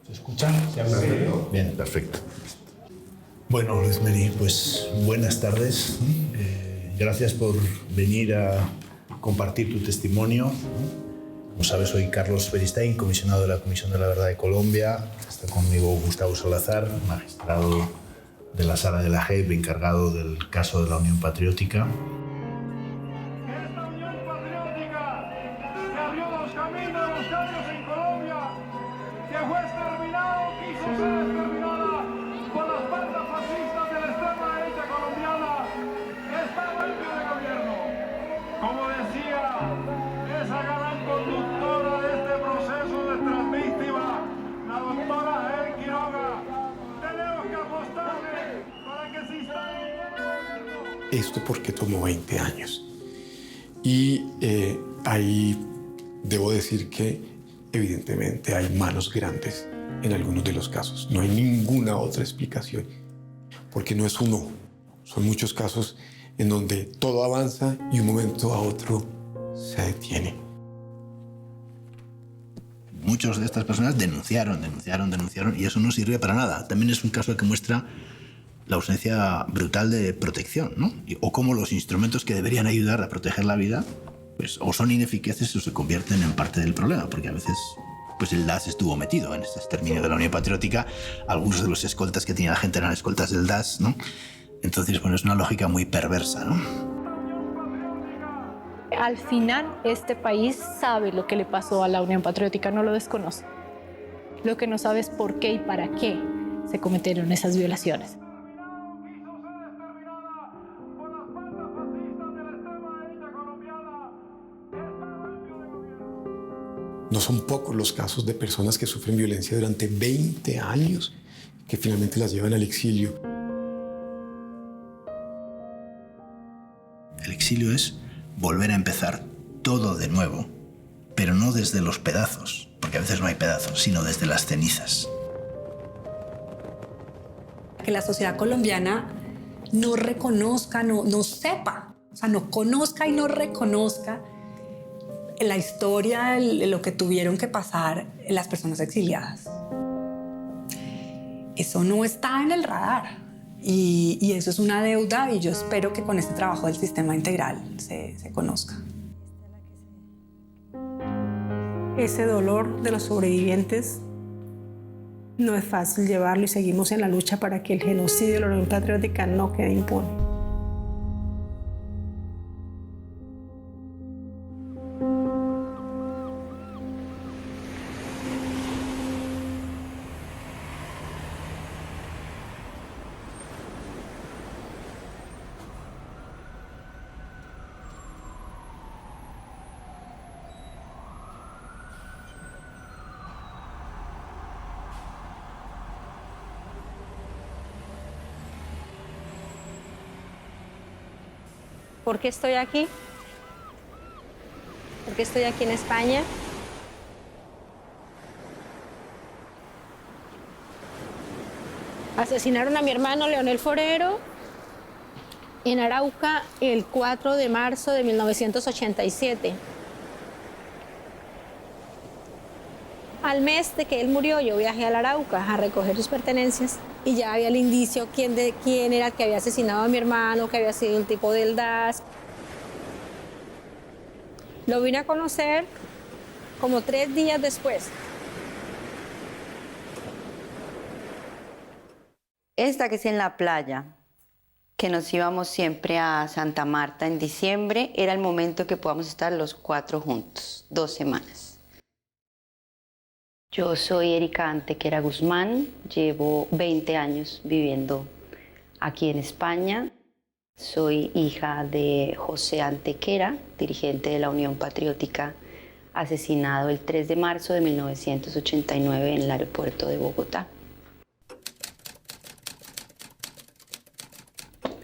¿Se escucha? ¿Se habla bien? Bien, perfecto. Bueno, Rosemary, pues buenas tardes. Gracias por venir a compartir tu testimonio. Como sabes, soy Carlos Beristain, comisionado de la Comisión de la Verdad de Colombia. Está conmigo Gustavo Salazar, magistrado de la Sala de la JEP, encargado del caso de la Unión Patriótica. Esta Unión Patriótica que abrió los caminos de los cambios en Colombia, que fue exterminado, quiso ser exterminada por las bandas fascistas de la extrema derecha colombiana, está limpio de gobierno. Como decía esa gran conductora de este proceso de transvíctima, la doctora Helen Quiroga, tenemos que apostarle para que se instale un nuevo gobierno. Esto porque tomó 20 años. Y ahí debo decir que evidentemente hay manos grandes en algunos de los casos. No hay ninguna otra explicación, porque no es uno. Son muchos casos en donde todo avanza y un momento a otro se detiene. Muchas de estas personas denunciaron y eso no sirve para nada. También es un caso que muestra la ausencia brutal de protección, ¿no? O cómo los instrumentos que deberían ayudar a proteger la vida, pues o son ineficaces o se convierten en parte del problema, porque a veces pues el DAS estuvo metido en este exterminio de la Unión Patriótica. Algunos de los escoltas que tenía la gente eran escoltas del DAS, ¿no? Entonces, bueno, es una lógica muy perversa, ¿no? Al final, este país sabe lo que le pasó a la Unión Patriótica, no lo desconoce. Lo que no sabe es por qué y para qué se cometieron esas violaciones. No son pocos los casos de personas que sufren violencia durante 20 años que finalmente las llevan al exilio. El exilio es volver a empezar todo de nuevo, pero no desde los pedazos, porque a veces no hay pedazos, sino desde las cenizas. Que la sociedad colombiana no reconozca, no sepa, o sea, no conozca y no reconozca la historia, lo que tuvieron que pasar las personas exiliadas. Eso no está en el radar y eso es una deuda y yo espero que con este trabajo del sistema integral se conozca. Ese dolor de los sobrevivientes no es fácil llevarlo y seguimos en la lucha para que el genocidio de la Unión Patriótica no quede impune. ¿Por qué estoy aquí? ¿Por qué estoy aquí en España? Asesinaron a mi hermano Leonel Forero en Arauca el 4 de marzo de 1987. Al mes de que él murió, yo viajé al Arauca a recoger sus pertenencias y ya había el indicio quién era el que había asesinado a mi hermano, que había sido el tipo del DAS. Lo vine a conocer como 3 días después. Esta que es en la playa, que nos íbamos siempre a Santa Marta en diciembre, era el momento que podamos estar los 4 juntos, 2 semanas. Yo soy Erika Antequera Guzmán, llevo 20 años viviendo aquí en España. Soy hija de José Antequera, dirigente de la Unión Patriótica, asesinado el 3 de marzo de 1989 en el aeropuerto de Bogotá.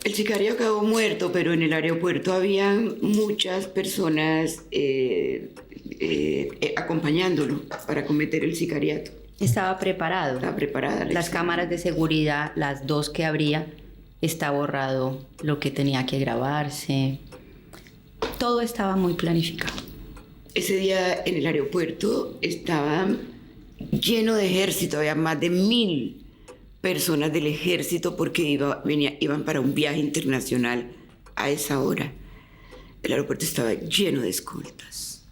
El sicario acabó muerto, pero en el aeropuerto había muchas personas acompañándolo para cometer el sicariato. Estaba preparado. Estaba preparada. Las cámaras de seguridad, las 2 que habría, está borrado lo que tenía que grabarse. Todo estaba muy planificado. Ese día en el aeropuerto estaban lleno de ejército, había más de 1000 personas del ejército porque iban para un viaje internacional a esa hora. El aeropuerto estaba lleno de escoltas.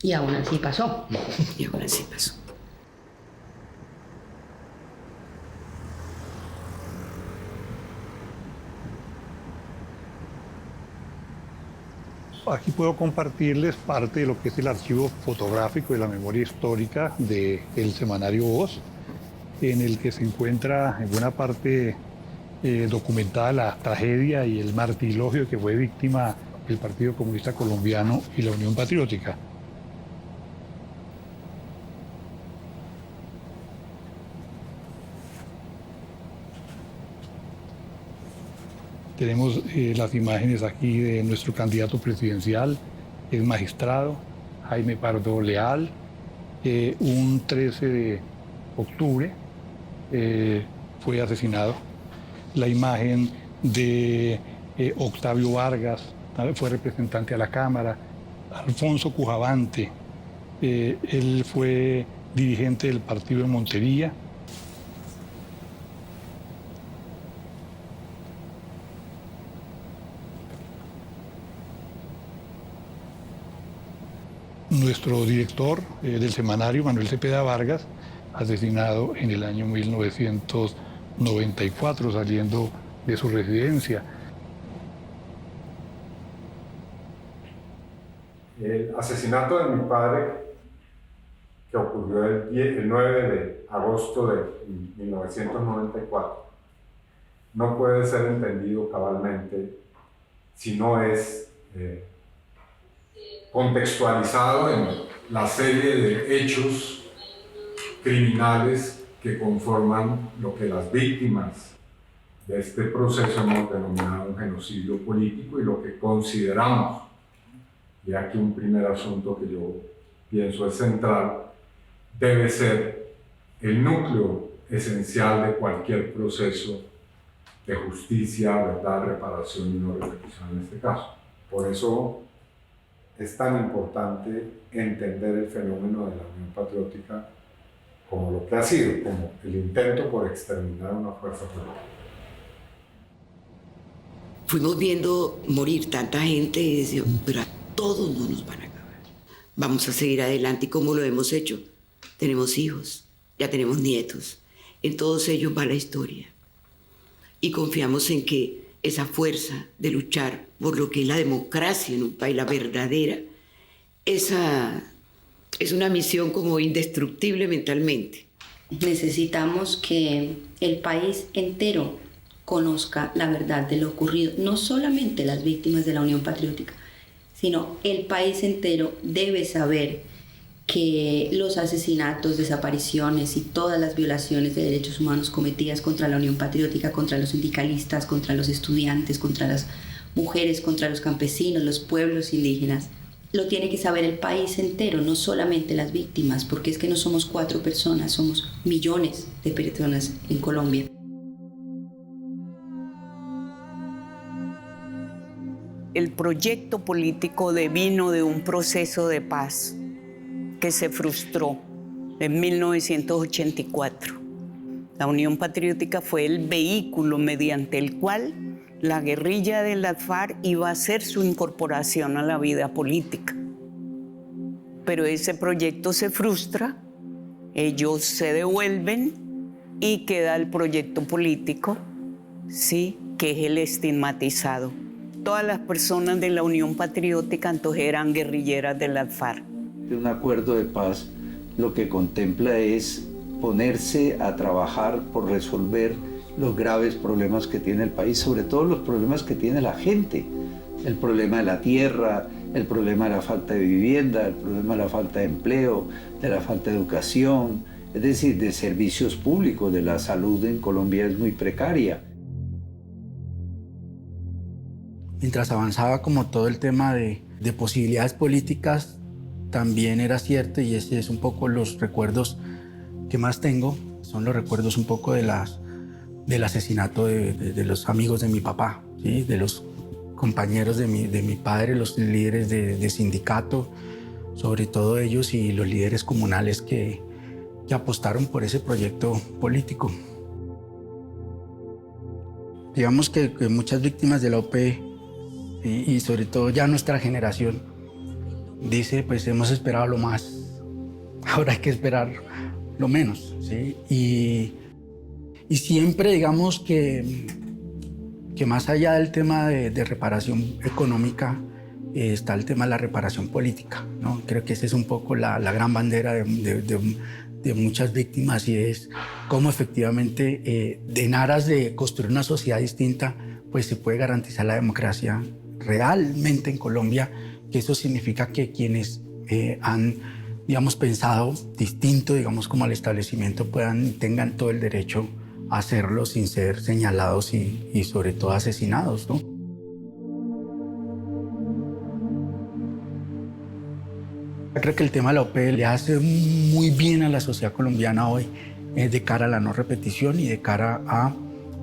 Y aún así pasó. Y aún así pasó. Aquí puedo compartirles parte de lo que es el archivo fotográfico de la memoria histórica del semanario Voz, en el que se encuentra en buena parte documentada la tragedia y el martirio que fue víctima el Partido Comunista Colombiano y la Unión Patriótica. Tenemos las imágenes aquí de nuestro candidato presidencial, el magistrado Jaime Pardo Leal. Un 13 de octubre fue asesinado. La imagen de Octavio Vargas, fue representante a la Cámara. Alfonso Cujavante, él fue dirigente del partido de Montería. Nuestro director del semanario, Manuel Cepeda Vargas, asesinado en el año 1994, saliendo de su residencia. El asesinato de mi padre, que ocurrió el 9 de agosto de 1994, no puede ser entendido cabalmente si no es contextualizado en la serie de hechos criminales que conforman lo que las víctimas de este proceso hemos denominado un genocidio político y lo que consideramos, y aquí un primer asunto que yo pienso es central, debe ser el núcleo esencial de cualquier proceso de justicia, verdad, reparación y no repetición en este caso. Por eso es tan importante entender el fenómeno de la Unión Patriótica como lo que ha sido, como el intento por exterminar una fuerza política. Fuimos viendo morir tanta gente y decíamos, pero a todos no nos van a acabar. Vamos a seguir adelante. ¿Y cómo lo hemos hecho? Tenemos hijos, ya tenemos nietos. En todos ellos va la historia. Y confiamos en que esa fuerza de luchar por lo que es la democracia en un país, la verdadera, esa es una misión como indestructible mentalmente. Necesitamos que el país entero conozca la verdad de lo ocurrido, no solamente las víctimas de la Unión Patriótica, sino el país entero debe saber que los asesinatos, desapariciones y todas las violaciones de derechos humanos cometidas contra la Unión Patriótica, contra los sindicalistas, contra los estudiantes, contra las mujeres, contra los campesinos, los pueblos indígenas, lo tiene que saber el país entero, no solamente las víctimas, porque es que no somos 4 personas, somos millones de personas en Colombia. El proyecto político devino de un proceso de paz que se frustró en 1984. La Unión Patriótica fue el vehículo mediante el cual la guerrilla de las FARC iba a hacer su incorporación a la vida política. Pero ese proyecto se frustra, ellos se devuelven y queda el proyecto político, sí, que es el estigmatizado. Todas las personas de la Unión Patriótica entonces eran guerrilleras de las FARC. Un acuerdo de paz lo que contempla es ponerse a trabajar por resolver los graves problemas que tiene el país, sobre todo los problemas que tiene la gente. El problema de la tierra, el problema de la falta de vivienda, el problema de la falta de empleo, de la falta de educación, es decir, de servicios públicos, de la salud en Colombia es muy precaria. Mientras avanzaba como todo el tema de posibilidades políticas, también era cierto, y ese es un poco los recuerdos que más tengo, son los recuerdos un poco del asesinato de los amigos de mi papá, ¿sí? De los compañeros de mi padre, los líderes de sindicato, sobre todo ellos y los líderes comunales que que apostaron por ese proyecto político. Digamos que muchas víctimas de la OP y sobre todo ya nuestra generación dice, pues hemos esperado lo más, ahora hay que esperar lo menos, ¿sí? Y siempre digamos que más allá del tema de reparación económica está el tema de la reparación política, ¿no? Creo que esa es un poco la gran bandera de muchas víctimas, y es cómo efectivamente en aras de construir una sociedad distinta pues se puede garantizar la democracia realmente en Colombia, que eso significa que quienes han, digamos, pensado distinto, digamos, como al establecimiento, tengan todo el derecho a hacerlo sin ser señalados y sobre todo asesinados, ¿no? Creo que el tema de la OP le hace muy bien a la sociedad colombiana hoy de cara a la no repetición y de cara a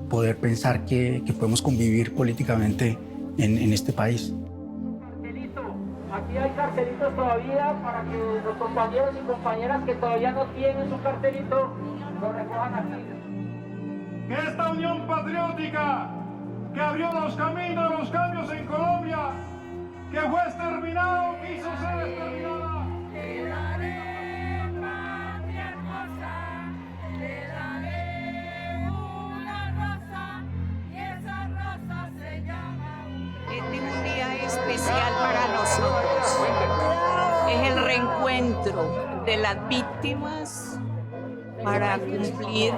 poder pensar que podemos convivir políticamente en este país. Aquí hay cartelitos todavía para que los compañeros y compañeras que todavía no tienen su cartelito lo recojan aquí. Que esta unión patriótica que abrió los caminos, los cambios en Colombia, que fue exterminado, quiso ser exterminada. Este es un día especial para nosotros. Es el reencuentro de las víctimas para cumplir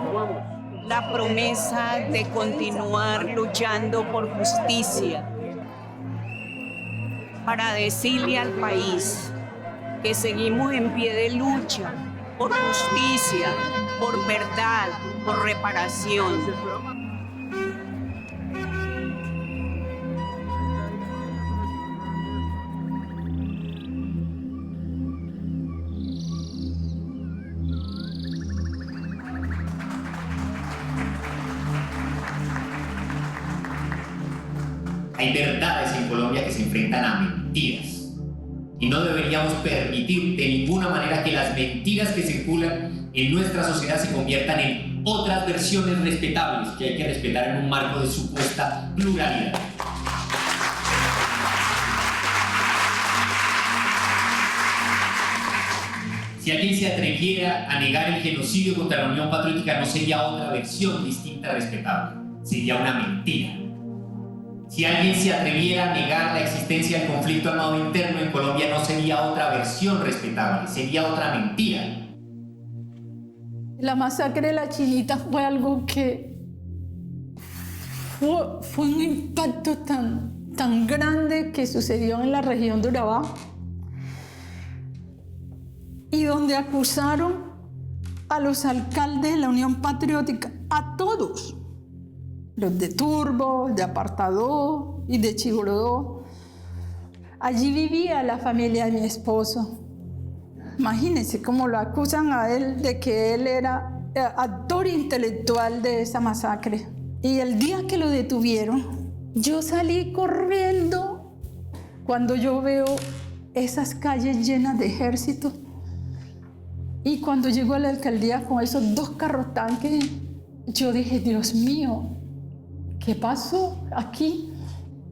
la promesa de continuar luchando por justicia, para decirle al país que seguimos en pie de lucha por justicia, por verdad, por reparación. Hay verdades en Colombia que se enfrentan a mentiras. Y no deberíamos permitir de ninguna manera que las mentiras que circulan en nuestra sociedad se conviertan en otras versiones respetables que hay que respetar en un marco de supuesta pluralidad. Si alguien se atreviera a negar el genocidio contra la Unión Patriótica, no sería otra versión distinta respetable, sería una mentira. Si alguien se atreviera a negar la existencia del conflicto armado interno en Colombia, no sería otra versión respetable, sería otra mentira. La masacre de la Chinita fue algo que fue un impacto tan grande que sucedió en la región de Urabá, y donde acusaron a los alcaldes de la Unión Patriótica, a todos, los de Turbo, de Apartadó y de Chigorodó. Allí vivía la familia de mi esposo. Imagínense cómo lo acusan a él de que él era actor intelectual de esa masacre. Y el día que lo detuvieron, yo salí corriendo cuando yo veo esas calles llenas de ejército. Y cuando llegó a la alcaldía con esos 2 carros tanques, yo dije, Dios mío, ¿qué pasó aquí?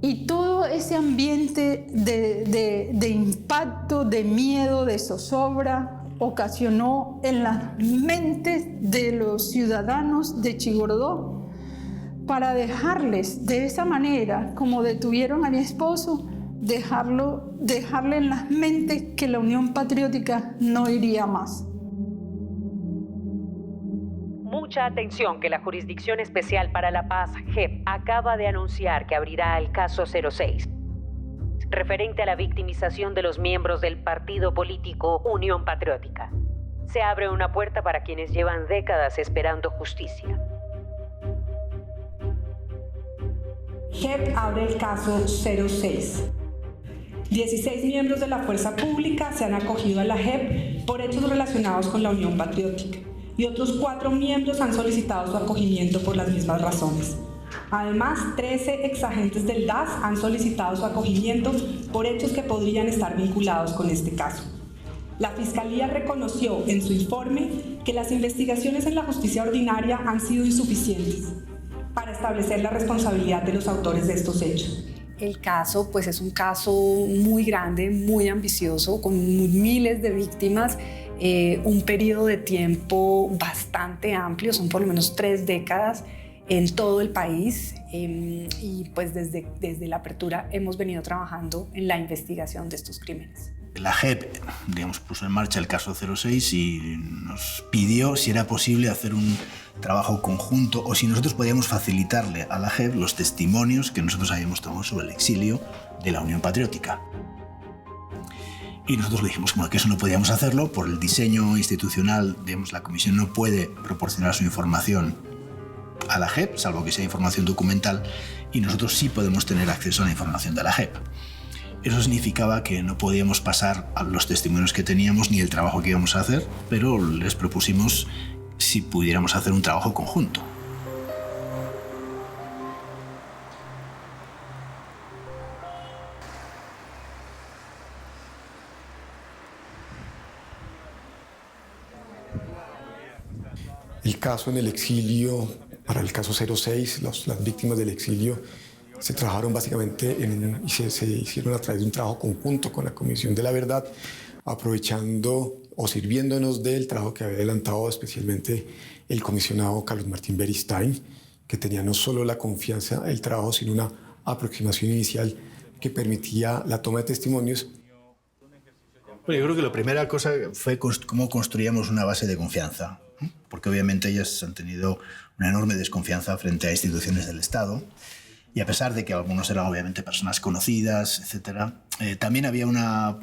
Y todo ese ambiente de impacto, de miedo, de zozobra, ocasionó en las mentes de los ciudadanos de Chigorodó para dejarles de esa manera, como detuvieron a mi esposo, dejarle en las mentes que la Unión Patriótica no iría más. Mucha atención, que la Jurisdicción Especial para la Paz, JEP, acaba de anunciar que abrirá el caso 06, referente a la victimización de los miembros del partido político Unión Patriótica. Se abre una puerta para quienes llevan décadas esperando justicia. JEP abre el caso 06. 16 miembros de la fuerza pública se han acogido a la JEP por hechos relacionados con la Unión Patriótica, y otros 4 miembros han solicitado su acogimiento por las mismas razones. Además, 13 exagentes del DAS han solicitado su acogimiento por hechos que podrían estar vinculados con este caso. La Fiscalía reconoció en su informe que las investigaciones en la justicia ordinaria han sido insuficientes para establecer la responsabilidad de los autores de estos hechos. El caso, pues, es un caso muy grande, muy ambicioso, con miles de víctimas, un periodo de tiempo bastante amplio, son por lo menos 3 décadas en todo el país, y pues desde la apertura hemos venido trabajando en la investigación de estos crímenes. La JEP, digamos, puso en marcha el caso 06 y nos pidió si era posible hacer un trabajo conjunto o si nosotros podíamos facilitarle a la JEP los testimonios que nosotros habíamos tomado sobre el exilio de la Unión Patriótica. Y nosotros le dijimos que eso no podíamos hacerlo por el diseño institucional, digamos, la Comisión no puede proporcionar su información a la JEP, salvo que sea información documental, y nosotros sí podemos tener acceso a la información de la JEP. Eso significaba que no podíamos pasar a los testimonios que teníamos ni el trabajo que íbamos a hacer, pero les propusimos si pudiéramos hacer un trabajo conjunto. El caso en el exilio, para el caso 06, las víctimas del exilio se trabajaron básicamente y se hicieron a través de un trabajo conjunto con la Comisión de la Verdad, aprovechando o sirviéndonos del trabajo que había adelantado especialmente el comisionado Carlos Martín Beristain, que tenía no solo la confianza del trabajo, sino una aproximación inicial que permitía la toma de testimonios. Bueno, yo creo que la primera cosa fue cómo construíamos una base de confianza, porque obviamente ellas han tenido una enorme desconfianza frente a instituciones del Estado. Y a pesar de que algunos eran obviamente personas conocidas, etc., también había una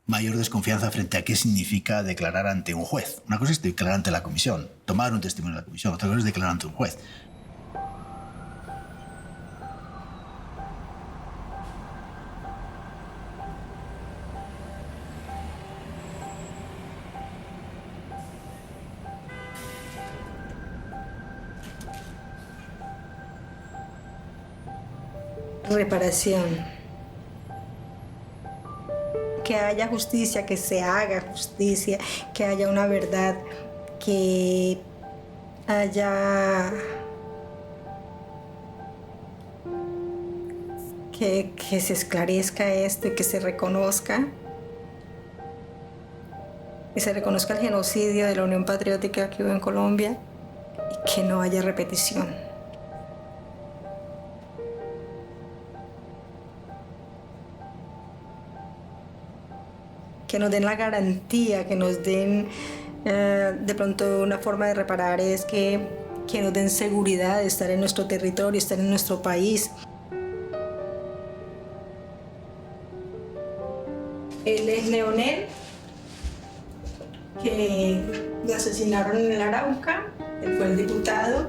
mayor desconfianza frente a qué significa declarar ante un juez. Una cosa es declarar ante la comisión, tomar un testimonio de la comisión, otra cosa es declarar ante un juez. Reparación. Que haya justicia, que se haga justicia, que haya una verdad, que haya... que se esclarezca esto y que se reconozca. Que se reconozca el genocidio de la Unión Patriótica que hubo en Colombia y que no haya repetición. Que nos den la garantía, que nos den de pronto una forma de reparar es que nos den seguridad de estar en nuestro territorio, estar en nuestro país. Él es Leonel, que lo asesinaron en el Arauca, él fue el diputado.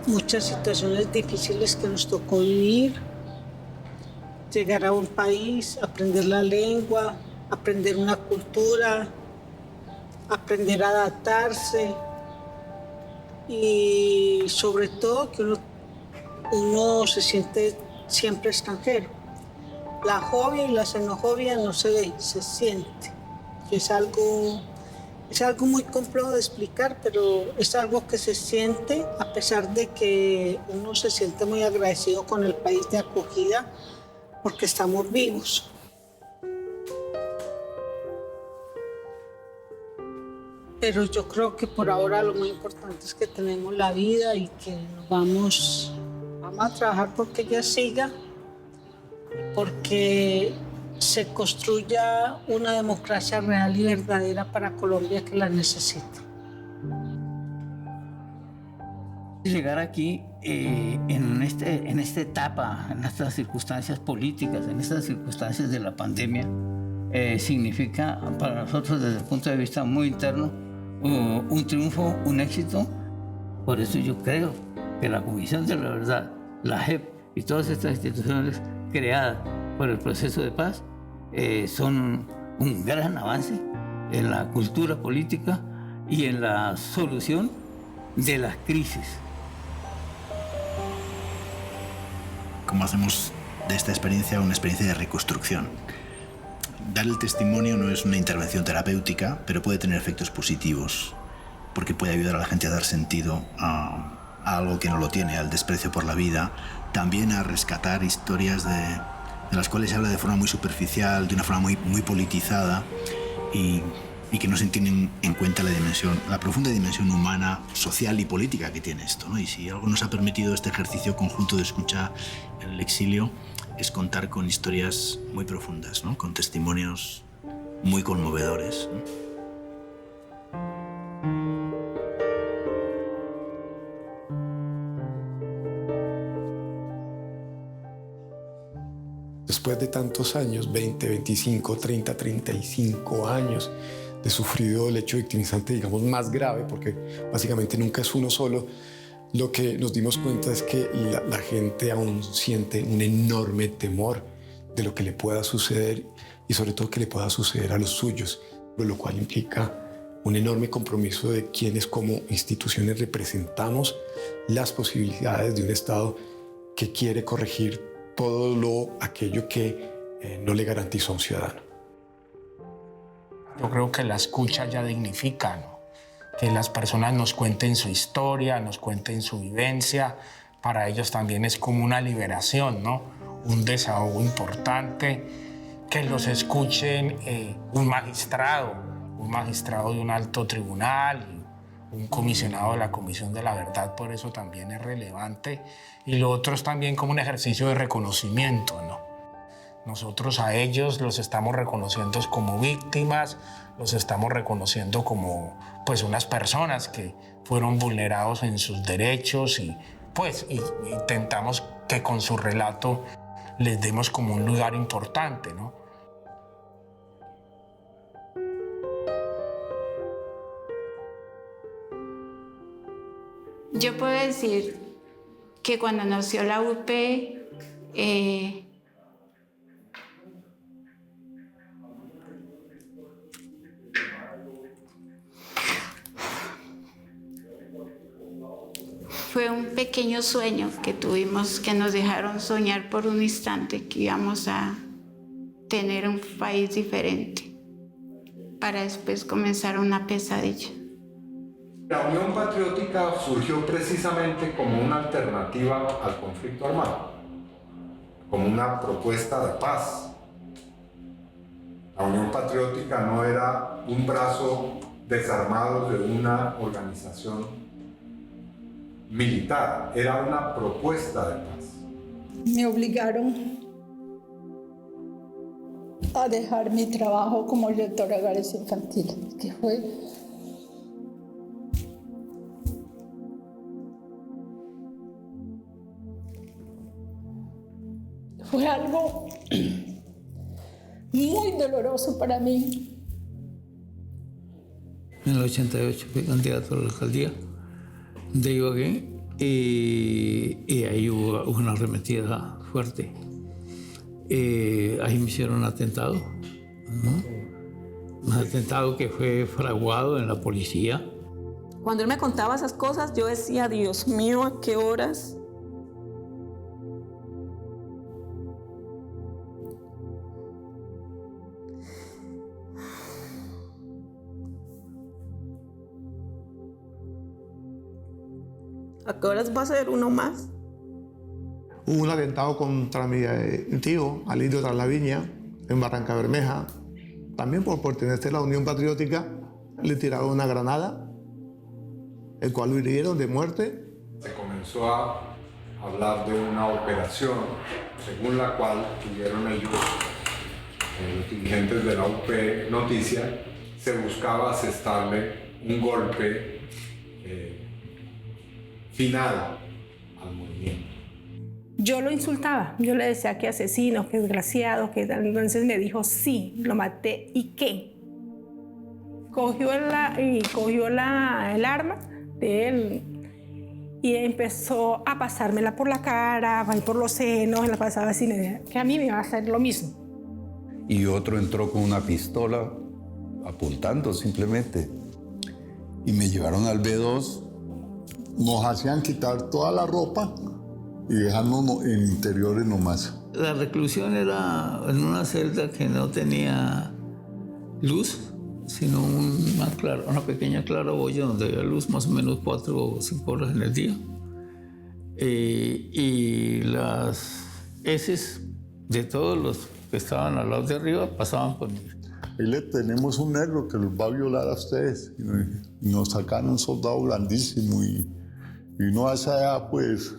Muchas situaciones difíciles que nos tocó vivir, llegar a un país, aprender la lengua, aprender una cultura, aprender a adaptarse y sobre todo que uno se siente siempre extranjero. La fobia y la xenofobia no se ve, se siente. Es algo muy complejo de explicar, pero es algo que se siente a pesar de que uno se siente muy agradecido con el país de acogida porque estamos vivos. Pero yo creo que por ahora lo más importante es que tenemos la vida y que vamos a trabajar porque ella siga, porque se construya una democracia real y verdadera para Colombia que la necesita. Llegar aquí en esta etapa, en estas circunstancias políticas, en estas circunstancias de la pandemia, significa para nosotros desde el punto de vista muy interno un triunfo, un éxito. Por eso yo creo que la Comisión de la Verdad, la JEP y todas estas instituciones creadas por el proceso de paz son un gran avance en la cultura política y en la solución de las crisis cómo hacemos de esta experiencia una experiencia de reconstrucción. Dar el testimonio no es una intervención terapéutica, pero puede tener efectos positivos, porque puede ayudar a la gente a dar sentido a algo que no lo tiene, al desprecio por la vida, también a rescatar historias de las cuales se habla de forma muy superficial, de una forma muy politizada, y que no se tienen en cuenta la profunda dimensión humana, social y política que tiene esto, ¿no? Y si algo nos ha permitido este ejercicio conjunto de escucha en el exilio, es contar con historias muy profundas, ¿no? Con testimonios muy conmovedores, ¿no? Después de tantos años, 20, 25, 30, 35 años de sufrido el hecho victimizante, digamos, más grave, porque básicamente nunca es uno solo, lo que nos dimos cuenta es que la gente aún siente un enorme temor de lo que le pueda suceder y sobre todo que le pueda suceder a los suyos, lo cual implica un enorme compromiso de quienes como instituciones representamos las posibilidades de un Estado que quiere corregir todo aquello que no le garantizó a un ciudadano. Yo creo que la escucha ya dignifica, ¿no? Que las personas nos cuenten su historia, nos cuenten su vivencia. Para ellos también es como una liberación, ¿no? Un desahogo importante. Que los escuchen un magistrado de un alto tribunal, un comisionado de la Comisión de la Verdad, por eso también es relevante. Y lo otro es también como un ejercicio de reconocimiento, ¿no? Nosotros a ellos los estamos reconociendo como víctimas, los estamos reconociendo como pues unas personas que fueron vulnerados en sus derechos y pues intentamos que con su relato les demos como un lugar importante, ¿no? Yo puedo decir que cuando nació la UP, fue un pequeño sueño que tuvimos, que nos dejaron soñar por un instante que íbamos a tener un país diferente, para después comenzar una pesadilla. La Unión Patriótica surgió precisamente como una alternativa al conflicto armado, como una propuesta de paz. La Unión Patriótica no era un brazo desarmado de una organización militar, era una propuesta de paz. Me obligaron a dejar mi trabajo como directora de hogares infantiles, que fue algo muy doloroso para mí. En el 88 fui candidato a la alcaldía de Ibagué y ahí hubo una arremetida fuerte. Ahí me hicieron un atentado, ¿no? Un atentado que fue fraguado en la policía. Cuando él me contaba esas cosas, yo decía, Dios mío, ¿a qué horas? ¿A qué horas va a ser uno más? Hubo un atentado contra mi tío, Alirio Traslaviña, en Barranca Bermeja. También por pertenecer a la Unión Patriótica, le tiraron una granada, el cual lo hirieron de muerte. Se comenzó a hablar de una operación según la cual tuvieron ellos, los dirigentes de la UP Noticia, se buscaba asestarle un golpe final al movimiento. Yo lo insultaba, yo le decía que asesino, que desgraciado, que tal. Entonces me dijo, sí, lo maté, ¿y qué? Cogió el arma de él y empezó a pasármela por la cara, por los senos, la pasaba así, que a mí me iba a hacer lo mismo. Y otro entró con una pistola apuntando simplemente. Y me llevaron al B2. Nos hacían quitar toda la ropa y dejarnos en interiores nomás. La reclusión era en una celda que no tenía luz, sino una pequeña claraboya donde había luz más o menos 4 o 5 horas en el día. Y las heces de todos los que estaban al lado de arriba pasaban por mí. Ahí le tenemos un negro que los va a violar a ustedes. Y nos sacaron un soldado grandísimo y no a esa edad, pues...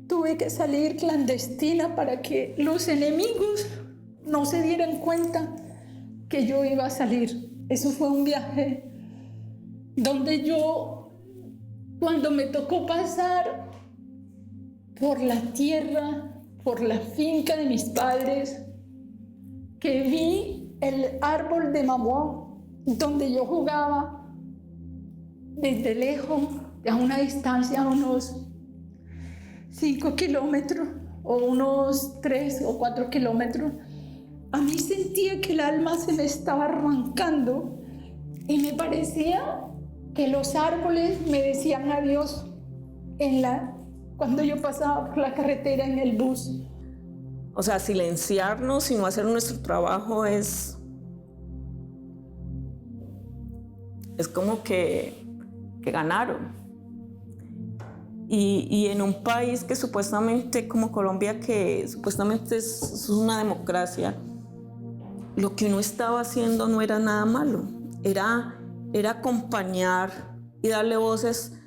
Tuve que salir clandestina para que los enemigos no se dieran cuenta que yo iba a salir. Eso fue un viaje donde yo, cuando me tocó pasar por la tierra, por la finca de mis padres, que vi el árbol de mamón donde yo jugaba desde lejos, a una distancia, unos 5 kilómetros o unos 3 o 4 kilómetros, a mí sentía que el alma se me estaba arrancando y me parecía que los árboles me decían adiós cuando yo pasaba por la carretera en el bus. O sea, silenciarnos y no hacer nuestro trabajo es como que ganaron. Y en un país que supuestamente, como Colombia, que supuestamente es una democracia, lo que uno estaba haciendo no era nada malo. Era acompañar y darle voces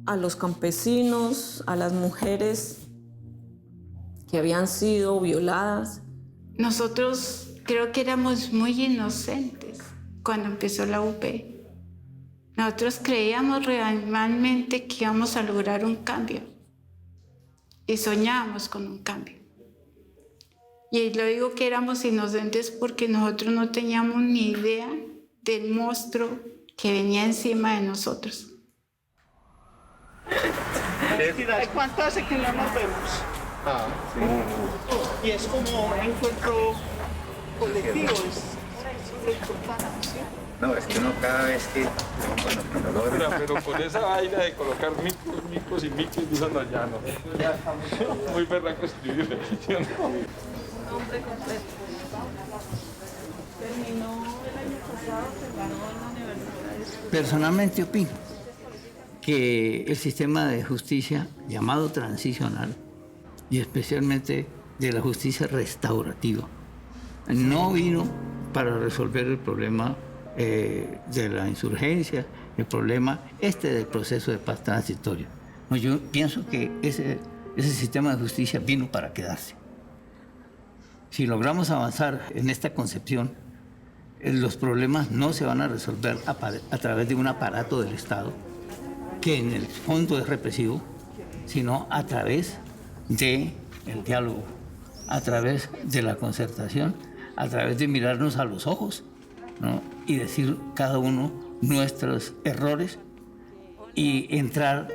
a los campesinos, a las mujeres que habían sido violadas. Nosotros creo que éramos muy inocentes cuando empezó la UP. Nosotros creíamos realmente que íbamos a lograr un cambio y soñábamos con un cambio. Y lo digo que éramos inocentes porque nosotros no teníamos ni idea del monstruo que venía encima de nosotros. ¿Cuánto hace que no nos vemos? Sí. Y es como un encuentro colectivo, es importante, ¿sí? No, es que uno cada vez que... Bueno, cuando lo veo... Pero con esa vaina de colocar micos y micos, dicen no, ya no. Muy berraco escribir, ¿sí o no? Nombre completo. Terminó el año pasado, se ganó en la universidad. Personalmente opino que el sistema de justicia llamado transicional y especialmente de la justicia restaurativa no vino para resolver el problema de la insurgencia, el problema del proceso de paz transitorio. No, yo pienso que ese sistema de justicia vino para quedarse. Si logramos avanzar en esta concepción, los problemas no se van a resolver a través de un aparato del Estado, que en el fondo es represivo, sino a través del diálogo, a través de la concertación, a través de mirarnos a los ojos, ¿no? Y decir cada uno nuestros errores y entrar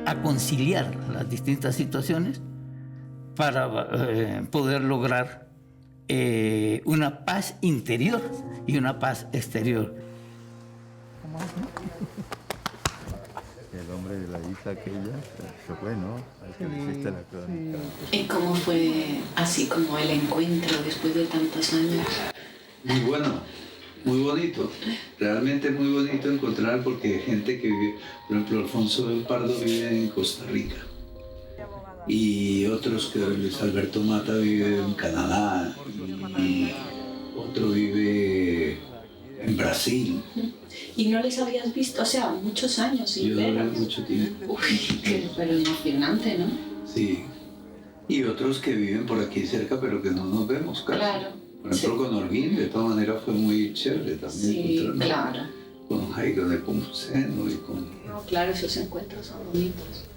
a conciliar las distintas situaciones para poder lograr una paz interior y una paz exterior. El hombre de la isla aquella, se fue, ¿no? Al que le hiciste la crónica. ¿Y cómo fue así como el encuentro después de tantos años? Muy bueno, muy bonito. Realmente muy bonito encontrar, porque gente que vive, por ejemplo, Alfonso del Pardo vive en Costa Rica. Y otros, que Luis Alberto Mata vive en Canadá. Y otro vive en Brasil. ¿Y no les habías visto? O sea, muchos años sin ver. Mucho tiempo. Uy, pero emocionante, ¿no? Sí. Y otros que viven por aquí cerca, pero que no nos vemos casi. Claro. Por ejemplo, con Holguín, de todas maneras, fue muy chévere también. Sí, claro. Con Jairo de Pomuceno y con... No, claro, esos encuentros son bonitos.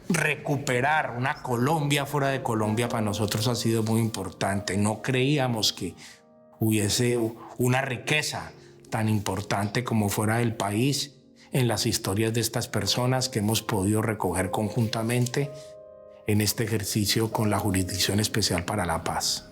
Recuperar una Colombia fuera de Colombia para nosotros ha sido muy importante. No creíamos que hubiese una riqueza tan importante como fuera del país en las historias de estas personas que hemos podido recoger conjuntamente en este ejercicio con la Jurisdicción Especial para la Paz.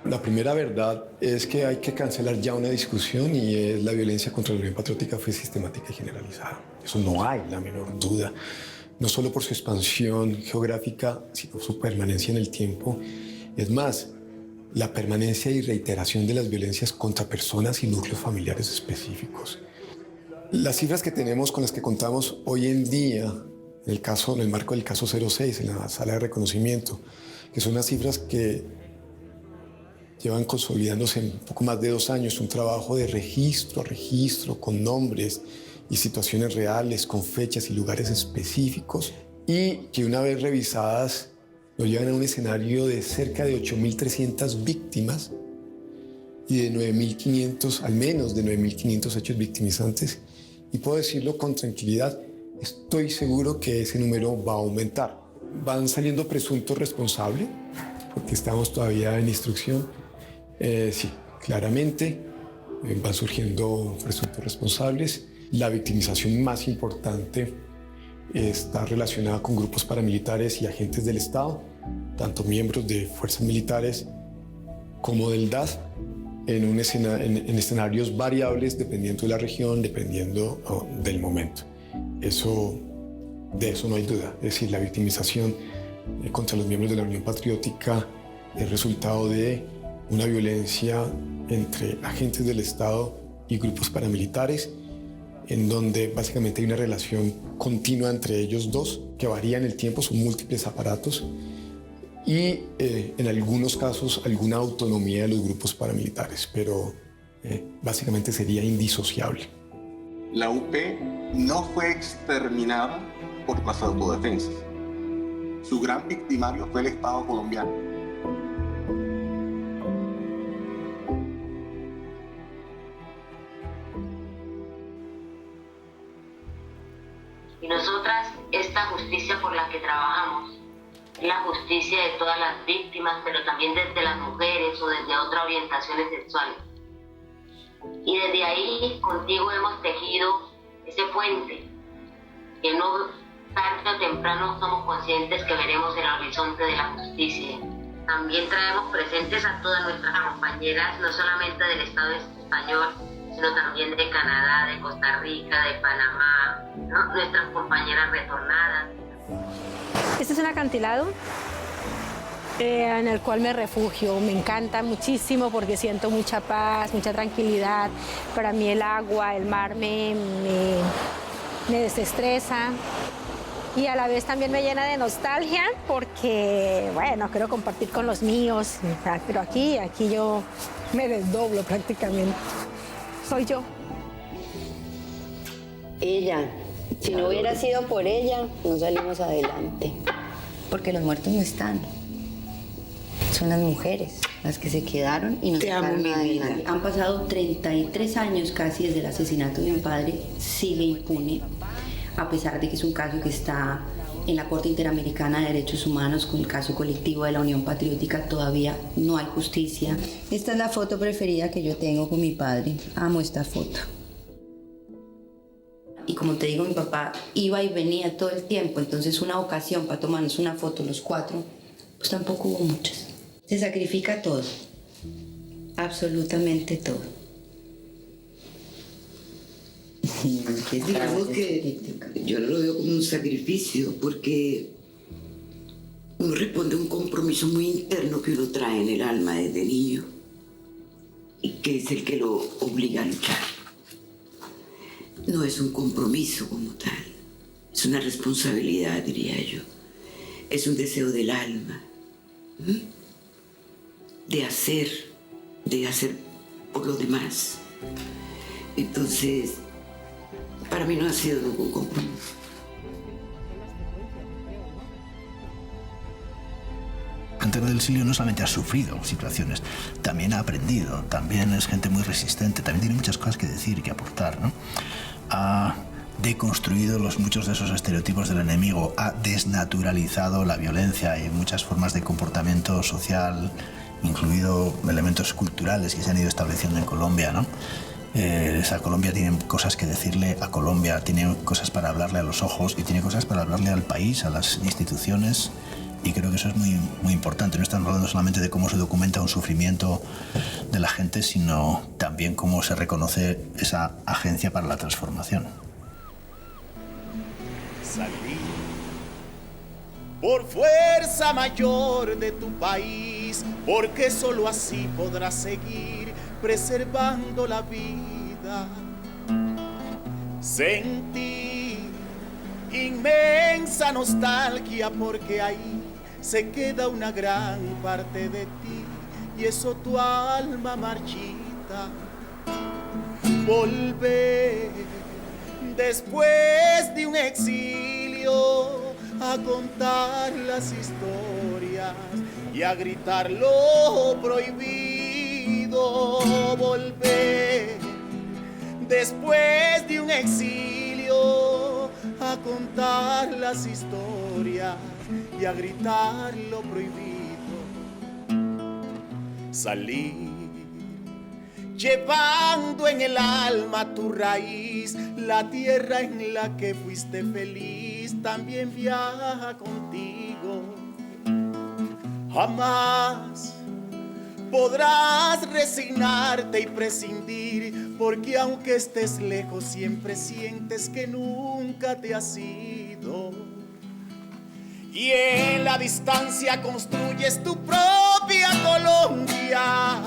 La La primera verdad es que hay que cancelar ya una discusión y es la violencia contra la Unión Patriótica fue sistemática y generalizada. Eso no hay la menor duda, no solo por su expansión geográfica, sino su permanencia en el tiempo. Es más, la permanencia y reiteración de las violencias contra personas y núcleos familiares específicos. Las cifras que tenemos, con las que contamos hoy en día, en el marco del caso 06, en la sala de reconocimiento, que son unas cifras que llevan consolidándose en poco más de 2 años, un trabajo de registro a registro, con nombres y situaciones reales, con fechas y lugares específicos, y que una vez revisadas nos llevan a un escenario de cerca de 8.300 víctimas y de 9.500, al menos de 9.500 hechos victimizantes. Y puedo decirlo con tranquilidad, estoy seguro que ese número va a aumentar. Van saliendo presuntos responsables, porque estamos todavía en instrucción. Sí, claramente van surgiendo presuntos responsables. La victimización más importante está relacionada con grupos paramilitares y agentes del Estado, tanto miembros de fuerzas militares como del DAS, en escenarios variables dependiendo de la región, dependiendo del momento. De eso no hay duda. Es decir, la victimización contra los miembros de la Unión Patriótica es resultado de una violencia entre agentes del Estado y grupos paramilitares, en donde básicamente hay una relación continua entre ellos dos, que varía en el tiempo, son múltiples aparatos, y en algunos casos alguna autonomía de los grupos paramilitares, pero básicamente sería indisociable. La UP no fue exterminada por las autodefensas. Su gran victimario fue el Estado colombiano. Y nosotras, esta justicia por la que trabajamos, es la justicia de todas las víctimas, pero también desde las mujeres o desde otras orientaciones sexuales. Y desde ahí contigo hemos tejido ese puente, que no tarde o temprano somos conscientes que veremos el horizonte de la justicia. También traemos presentes a todas nuestras compañeras, no solamente del Estado español, sino también de Canadá, de Costa Rica, de Panamá, ¿no? Nuestras compañeras retornadas. Este es un acantilado en el cual me refugio. Me encanta muchísimo porque siento mucha paz, mucha tranquilidad. Para mí el agua, el mar me desestresa y a la vez también me llena de nostalgia porque, bueno, quiero compartir con los míos, pero aquí yo me desdoblo prácticamente. Soy yo. Ella. Si no hubiera sido por ella, no salimos adelante. Porque los muertos no están. Son las mujeres las que se quedaron y nos sacaron adelante. Han pasado 33 años casi desde el asesinato de mi padre, sigue impune, a pesar de que es un caso que está en la Corte Interamericana de Derechos Humanos con el caso colectivo de la Unión Patriótica. Todavía no hay justicia. Esta es la foto preferida que yo tengo con mi padre. Amo esta foto. Y como te digo, mi papá iba y venía todo el tiempo, entonces una ocasión para tomarnos una foto los 4, pues tampoco hubo muchas. Se sacrifica todo, absolutamente todo. Digamos que yo no lo veo como un sacrificio porque uno responde a un compromiso muy interno que uno trae en el alma desde niño y que es el que lo obliga a luchar. No es un compromiso como tal, es una responsabilidad, diría yo. Es un deseo del alma, de hacer por los demás. Entonces, para mí no ha sido ningún compromiso. Gente del exilio no solamente ha sufrido situaciones, también ha aprendido, también es gente muy resistente, también tiene muchas cosas que decir y que aportar, ¿no? Ha deconstruido muchos de esos estereotipos del enemigo, ha desnaturalizado la violencia y muchas formas de comportamiento social, incluido elementos culturales que se han ido estableciendo en Colombia, ¿no? Esa Colombia tiene cosas que decirle a Colombia, tiene cosas para hablarle a los ojos y tiene cosas para hablarle al país, a las instituciones Y creo que eso es muy, muy importante. No estamos hablando solamente de cómo se documenta un sufrimiento de la gente, sino también cómo se reconoce esa agencia para la transformación. Salí por fuerza mayor de tu país, porque solo así podrás seguir preservando la vida. Sentí inmensa nostalgia porque ahí se queda una gran parte de ti y eso tu alma marchita. Volver después de un exilio a contar las historias y a gritar lo prohibido. Volver después de un exilio a contar las historias y a gritar lo prohibido. Salir llevando en el alma tu raíz, la tierra en la que fuiste feliz también viaja contigo. Jamás podrás resignarte y prescindir, porque aunque estés lejos siempre sientes que nunca te has ido. Y en la distancia construyes tu propia Colombia.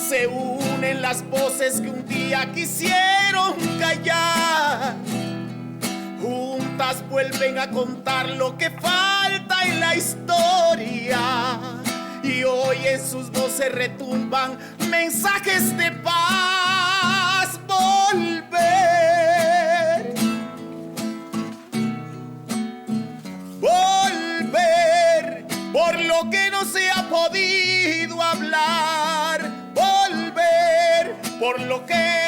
Se unen las voces que un día quisieron callar. Juntas vuelven a contar lo que falta en la historia. Y hoy en sus voces retumban mensajes de paz. Volver, volver, por lo que no se ha podido hablar. Volver, por lo que